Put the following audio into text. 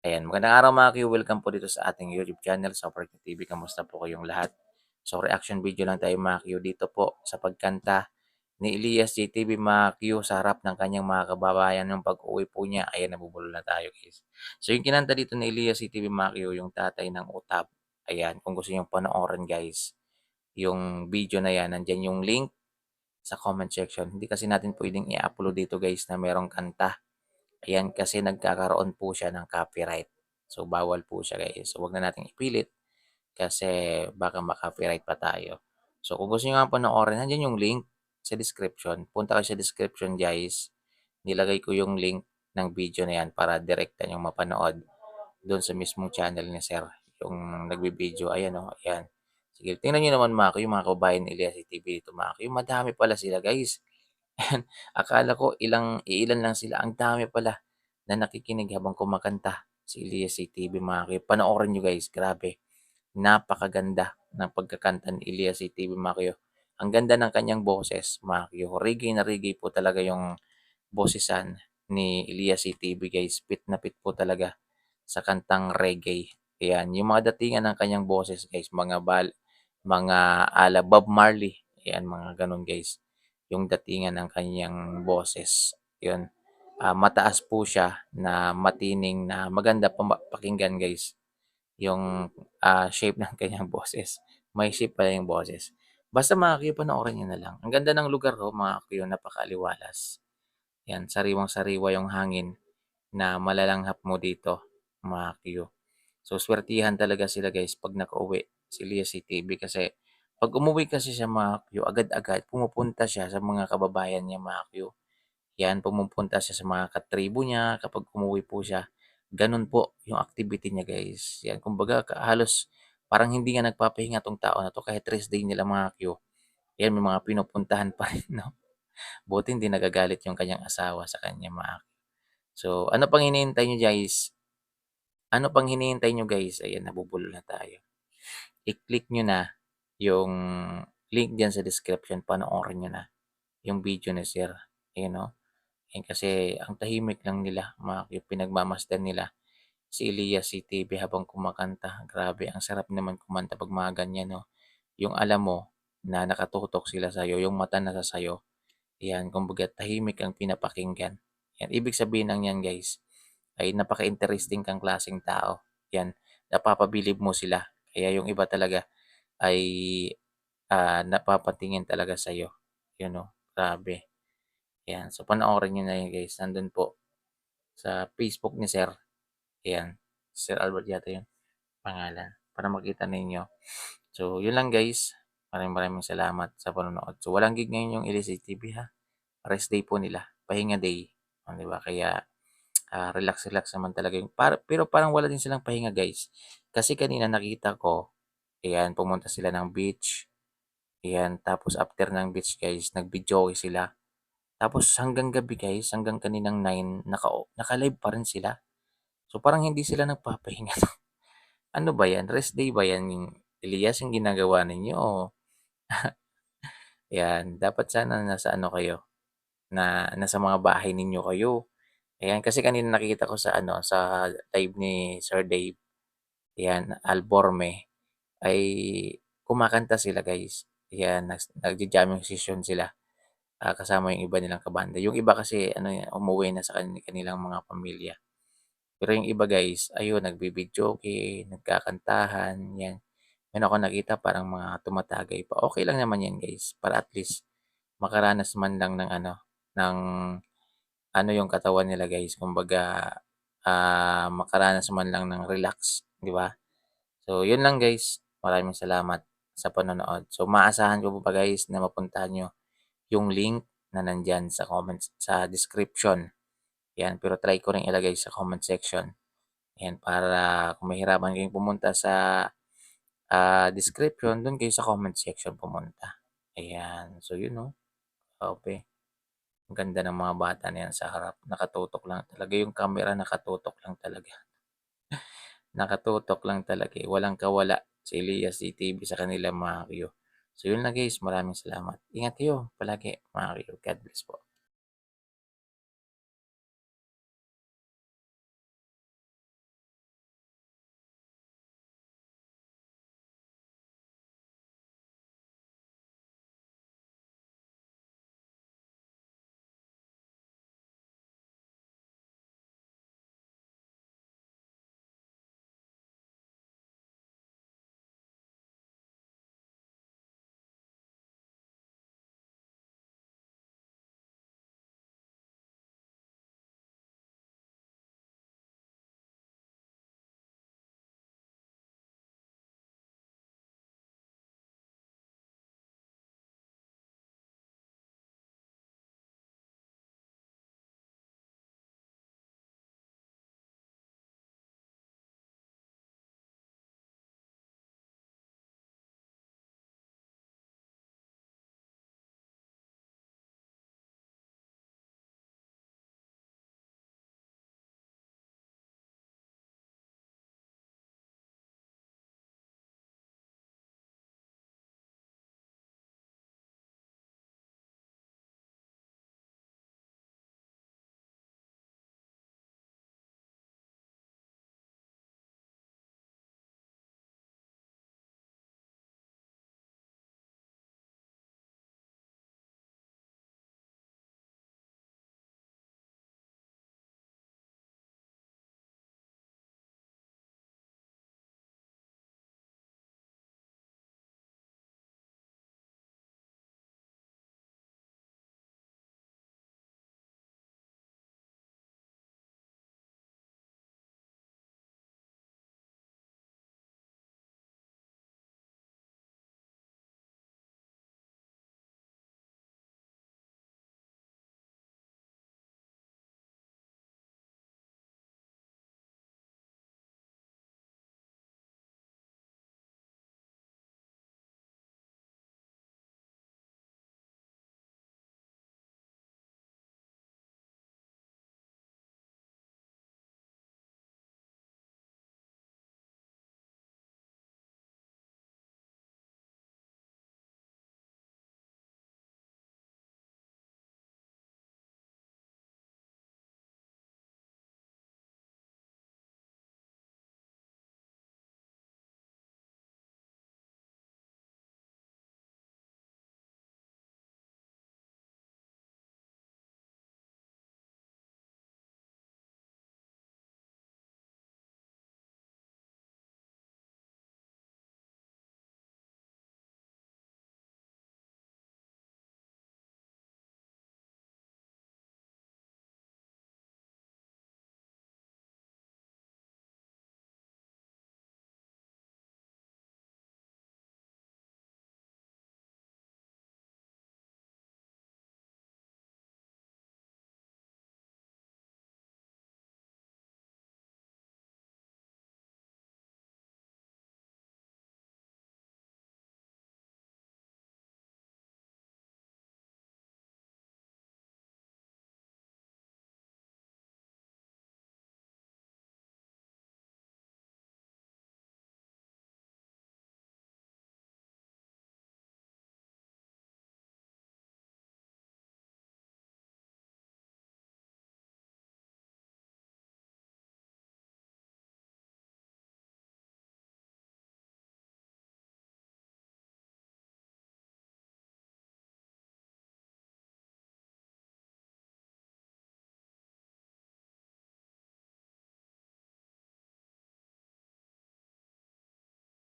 Ayan, magandang araw mga Q, welcome po dito sa ating YouTube channel, Super Q TV. Kamusta po kayong lahat? So reaction video lang tayo mga Q dito po sa pagkanta ni Elias JTV mga Q sa harap ng kanyang mga kababayan yung pag-uwi po niya. Ayan, nabubulol na tayo guys. So yung kinanta dito ni Elias JTV mga Q, yung tatay ng utab. Ayan, kung gusto niyo panoorin guys, yung video na yan, nandyan yung link sa comment section. Hindi kasi natin pwedeng i-upload dito guys na merong kanta. Ayan, kasi nagkakaroon po siya ng copyright. So, bawal po siya guys. So, wag na nating ipilit kasi baka ma-copyright pa tayo. So, kung gusto nyo nga panoorin, nandiyan yung link sa description. Punta kayo sa description guys. Nilagay ko yung link ng video na yan para direkta yung mapanood doon sa mismong channel ni Sir. Yung nagbi-video. Ayan o, ayan. Sige, tingnan nyo naman mga yung mga kababayan ni Elias TV dito mga yung madami pala sila guys. Akala ko iilan lang sila, ang dami pala na nakikinig habang kumakanta si Elias CTV mga kayo. Panoorin niyo guys, grabe. Napakaganda ng pagkakanta ni Elias CTV mga kayo. Ang ganda ng kanyang boses mga kayo. Reggae na reggae po talaga yung bosesan ni Elias CTV guys. Pit na pit po talaga sa kantang reggae. Ayan, yung mga datingan ng kanyang boses guys, mga ala Bob Marley. Ayan, mga ganun guys. Yung datingan ng kanyang boses. Yun. Mataas po siya na matining na maganda pakinggan guys. Yung shape ng kanyang boses. May shape pala yung boses. Basta mga Q, panoorin nyo na lang. Ang ganda ng lugar ko mga Q, napakaliwalas. Yan, sariwang-sariwa yung hangin na malalanghap mo dito mga Q. So, swertihan talaga sila guys pag nakauwi si Lea CTV kasi pag umuwi kasi siya mga Q, agad-agad pumupunta siya sa mga kababayan niya mga Q. Yan, pumupunta siya sa mga katribo niya kapag umuwi po siya. Ganun po yung activity niya guys. Yan, kumbaga halos parang hindi nga nagpapahinga tong tao na to kahit rest day nila mga Q. Yan, may mga pinupuntahan pa rin, no? Buti hindi nagagalit yung kanyang asawa sa kanya mga Q. So, ano pang hinihintay nyo guys? Ano pang hinihintay nyo guys? Ayan, nabubulol na tayo. I-click nyo na yung link dyan sa description. Panoorin nyo na yung video ni Sir. Ayan, no? Ayan, kasi ang tahimik lang nila, yung pinagmamasdan nila si Elias CTV habang kumakanta. Grabe, ang sarap naman kumanta pag mga ganyan, no? Yung alam mo na nakatutok sila sa'yo, yung mata nasa sa'yo. Ayan, kumbaga tahimik ang pinapakinggan. Yan, ibig sabihin ng yan guys, ay napaka-interesting kang klaseng tao. Yan, napapabilib mo sila. Kaya yung iba talaga ay napapatingin talaga sa'yo. Yun, no? Grabe. Ayan, so panoorin nyo na yun guys. Nandun po sa Facebook ni Sir. Ayan, Sir Albert yata yung pangalan. Para makita ninyo. So, yun lang guys. Maraming salamat sa panonood. So, walang gig ngayon yung Elise TV ha. Rest day po nila. Pahinga day. O, di ba? Kaya, relax naman talaga yung, pero parang wala din silang pahinga guys. Kasi kanina nakita ko, ayan, pumunta sila ng beach. Ayan, tapos after ng beach guys, nag-videoke sila. Tapos hanggang gabi guys, hanggang kaninang 9, naka-live pa rin sila. So parang hindi sila nagpapahinga. Ano ba yan? Rest day ba yan? Yung Elias yung ginagawa ninyo? O, yan, dapat sana nasa ano kayo, na nasa mga bahay ninyo kayo. Ayan, kasi kanina nakita ko sa ano, sa live ni Sir Dave, ayan, Alborme, ay kumakanta sila guys. Ayan, nagja-jamming session sila. Kasama yung iba nilang kabanda. Yung iba kasi ano yan, umuwi na sa kanilang mga pamilya. Pero yung iba guys, ayun, nagbibidyoke, nagkakantahan, yan. Meron ako nakita parang mga tumatagay pa. Okay lang naman yan guys, para at least makaranas man lang ng ano, ng ano yung katawan nila guys. Kumbaga, makaranas man lang ng relax, di ba? So, yun lang guys. Maraming salamat sa panonood. So, maasahan ko po ba guys na mapuntahan nyo yung link na nandyan sa comments, sa description. Yan, pero try ko rin ilagay sa comment section. Yan, para kung mahirapan kayong pumunta sa description, dun kayo sa comment section pumunta. Ayan, so yun no. Okay. Ang ganda ng mga bata na yan sa harap. Nakatutok lang talaga. Yung camera nakatutok lang talaga. Nakatutok lang talaga eh. Walang kawala si Elias CTV sa kanila mga Q. So yun na guys. Maraming salamat. Ingat kayo palagi mga Q. God bless po.